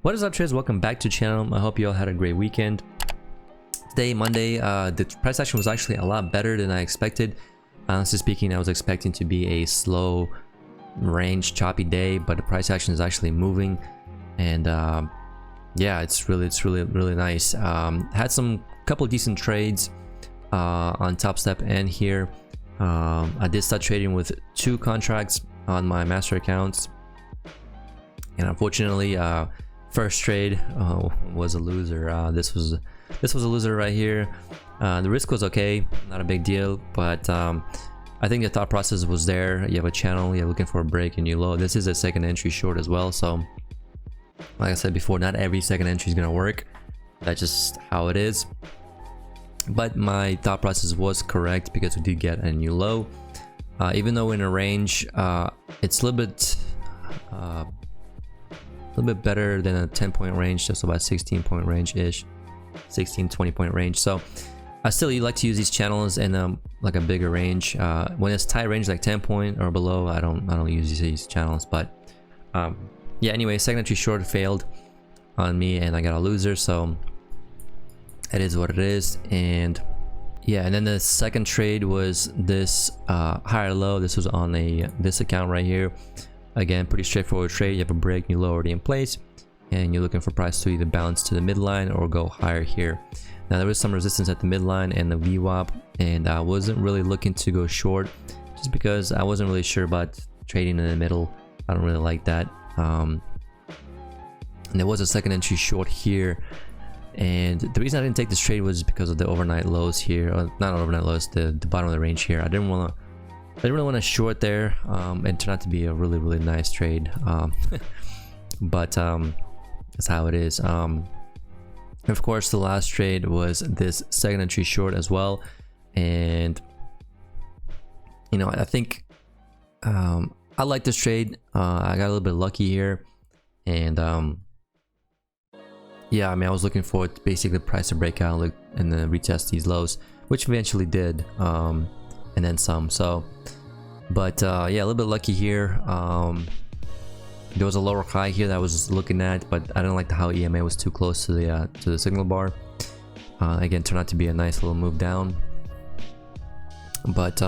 What is up, traders? Welcome back to the channel. I hope you all had a great weekend. Today, Monday, the price action was actually a lot better than I expected. Honestly speaking, I was expecting to be a slow range choppy day, but the price action is actually moving, and yeah, it's really nice. Had some couple decent trades on Top Step and here. I did start trading with 2 contracts on my master accounts, and unfortunately first trade was a loser. This was a loser right here. The risk was okay, not a big deal, but I think the thought process was there. You have a channel, you're looking for a break and you low. This is a second entry short as well, so like I said before, not every second entry is gonna work. That's just how it is. But my thought process was correct because we did get a new low. Even though in a range, it's a little bit better than a 10-point range, just about 16-point range ish, 16-20 point range. So I still like to use these channels in like a bigger range. When it's tight range like 10-point or below, I don't use these channels. But yeah, anyway, second entry short failed on me and I got a loser, so it is what it is. And yeah, and then the second trade was this higher low. This was on this account right here. Again, pretty straightforward trade. You have a break, new low already in place, and you're looking for price to either bounce to the midline or go higher here. Now there was some resistance at the midline and the VWAP, and I wasn't really looking to go short just because I wasn't really sure about trading in the middle. I don't really like that. And there was a second entry short here, and the reason I didn't take this trade was because of the overnight lows here, or not overnight lows, the bottom of the range here. I didn't really want to short there, and turn out to be a really nice trade. But that's how it is. Of course, the last trade was this second entry short as well, and you know, I think I like this trade. I got a little bit lucky here, and yeah, I mean, I was looking for basically price to break out and then retest these lows, which eventually did, and then some. So, but yeah, a little bit lucky here. There was a lower high here that I was looking at, but I didn't like how EMA was too close to the signal bar. Again, turned out to be a nice little move down. But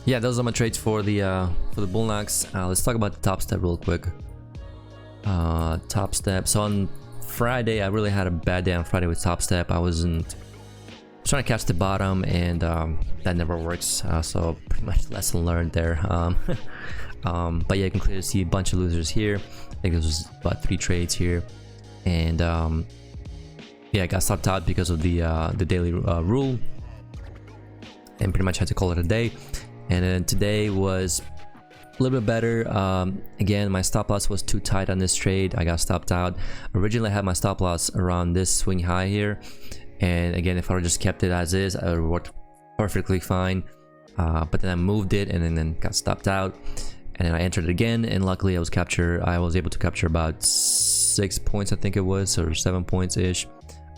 yeah, those are my trades for the bull knocks. Let's talk about the Top Step real quick. Top Step. So on Friday, I really had a bad day on Friday with Top Step. I was trying to catch the bottom, and that never works. So pretty much lesson learned there. But yeah, you can clearly see a bunch of losers here. I think this was about 3 trades here, and yeah, I got stopped out because of the daily rule, and pretty much had to call it a day. And then today was a little bit better. Again, my stop loss was too tight on this trade. I got stopped out. Originally I had my stop loss around this swing high here, and again, if I would just kept it as is, I would work perfectly fine. But then I moved it and then got stopped out, and then I entered it again, and luckily I was able to capture about 6 points, I think it was, or 7 points ish.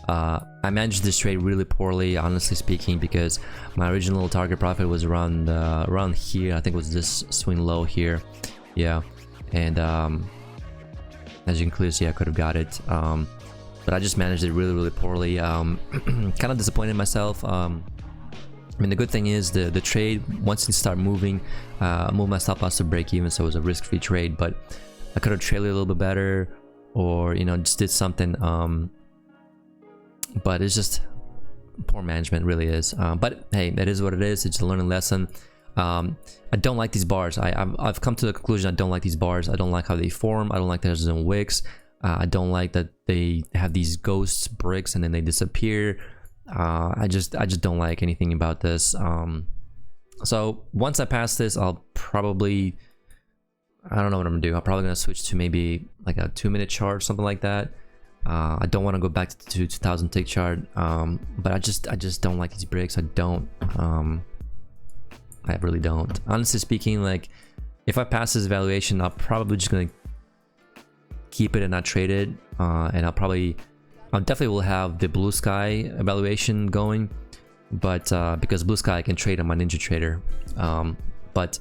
I managed this trade really poorly, honestly speaking, because my original target profit was around here. I think it was this swing low here. Yeah, and as you can clearly see, I could have got it, but I just managed it really poorly. Kind of disappointed in myself. I mean, the good thing is the trade, once it started moving, moved my stop loss to break even, so it was a risk-free trade. But I could have traded a little bit better, or you know, just did something. But it's just poor management, really is. But hey, that is what it is. It's a learning lesson. I don't like these bars. I've come to the conclusion I don't like these bars. I don't like how they form. I don't like there's no wicks. I don't like that they have these ghosts bricks and then they disappear. I just don't like anything about this. So once I pass this, I'll probably, I don't know what I'm gonna do. I'm probably gonna switch to maybe like a 2-minute chart or something like that. I don't want to go back to the 2000 tick chart, but I just don't like these bricks. I don't. I really don't. Honestly speaking, like if I pass this evaluation, I'm probably just gonna keep it and not trade it, and I definitely will have the BluSky evaluation going, but because BluSky I can trade on my Ninja Trader, but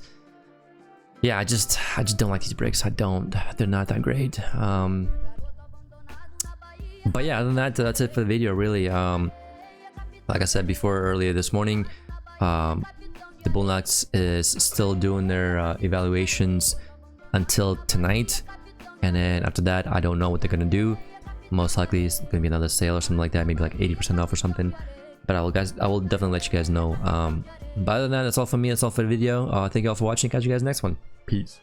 yeah, I just don't like these bricks. They're not that great. But yeah, other than that, that's it for the video, really. Like I said before earlier this morning, the Bullnuts is still doing their evaluations until tonight, and then after that, I don't know what they're gonna do. Most likely, it's gonna be another sale or something like that, maybe like 80% off or something. But I will definitely let you guys know. But other than that, that's all for me. That's all for the video. Thank you all for watching. Catch you guys next one. Peace.